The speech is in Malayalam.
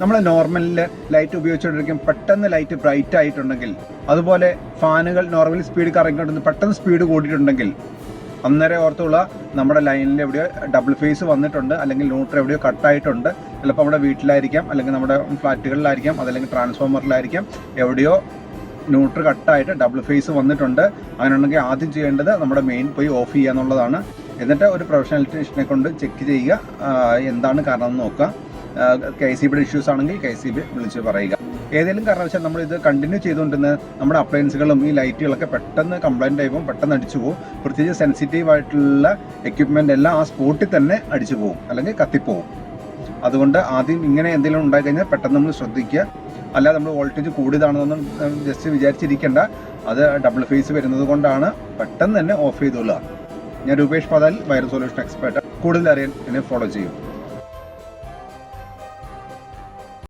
നമ്മൾ നോർമലിൽ ലൈറ്റ് ഉപയോഗിച്ചുകൊണ്ടിരിക്കും, പെട്ടെന്ന് ലൈറ്റ് ബ്രൈറ്റ് ആയിട്ടുണ്ടെങ്കിൽ, അതുപോലെ ഫാനുകൾ നോർമലി സ്പീഡ് കറങ്ങിക്കൊണ്ടിരുന്ന് പെട്ടെന്ന് സ്പീഡ് കൂടിയിട്ടുണ്ടെങ്കിൽ അന്നേരം ഓർത്തുള്ള നമ്മുടെ ലൈനിൽ എവിടെയോ ഡബിൾ ഫേസ് വന്നിട്ടുണ്ട്, അല്ലെങ്കിൽ ന്യൂട്രൽ എവിടെയോ കട്ടായിട്ടുണ്ട്. ചിലപ്പോൾ നമ്മുടെ വീട്ടിലായിരിക്കാം, അല്ലെങ്കിൽ നമ്മുടെ ഫ്ലാറ്റുകളിലായിരിക്കാം, അതല്ലെങ്കിൽ ട്രാൻസ്ഫോമറിലായിരിക്കാം, എവിടെയോ ന്യൂട്രൽ കട്ടായിട്ട് ഡബിൾ ഫേസ് വന്നിട്ടുണ്ട്. അങ്ങനെ ഉണ്ടെങ്കിൽ ആദ്യം ചെയ്യേണ്ടത് നമ്മുടെ മെയിൻ പോയി ഓഫ് ചെയ്യുക എന്നുള്ളതാണ്. എന്നിട്ട് ഒരു പ്രൊഫഷണൽ ഇലക്ട്രീഷ്യനെ കൊണ്ട് ചെക്ക് ചെയ്യുക, എന്താണ് കാരണം എന്ന് നോക്കുക. KCB ഇഷ്യൂസ് ആണെങ്കിൽ KCB വിളിച്ച് പറയുക. ഏതെങ്കിലും കാരണവശാൽ നമ്മളിത് കണ്ടിന്യൂ ചെയ്തുകൊണ്ടിരുന്ന നമ്മുടെ അപ്ലയൻസുകളും ഈ ലൈറ്റുകളൊക്കെ പെട്ടെന്ന് കംപ്ലൈൻ്റ് ആയി പോകും, പെട്ടെന്ന് അടിച്ചു പോകും. പ്രത്യേകിച്ച് സെൻസിറ്റീവ് ആയിട്ടുള്ള എക്യുപ്മെൻ്റ് എല്ലാം ആ സ്പോട്ടിൽ തന്നെ അടിച്ചു പോകും, അല്ലെങ്കിൽ കത്തിപ്പോവും. അതുകൊണ്ട് ആദ്യം ഇങ്ങനെ എന്തെങ്കിലും ഉണ്ടായിക്കഴിഞ്ഞാൽ പെട്ടെന്ന് നമ്മൾ ശ്രദ്ധിക്കുക. അല്ലാതെ നമ്മൾ വോൾട്ടേജ് കൂടിയതാണെന്നൊന്നും ജസ്റ്റ് വിചാരിച്ചിരിക്കേണ്ട. അത് ഡബിൾ ഫേസ് വരുന്നത് കൊണ്ടാണ്. പെട്ടെന്ന് തന്നെ ഓഫ് ചെയ്തോളുക. ഞാൻ Rupesh Pathal, wire solution expert. കൂടുതൽ അറിയാൻ എന്നെ ഫോളോ ചെയ്യും.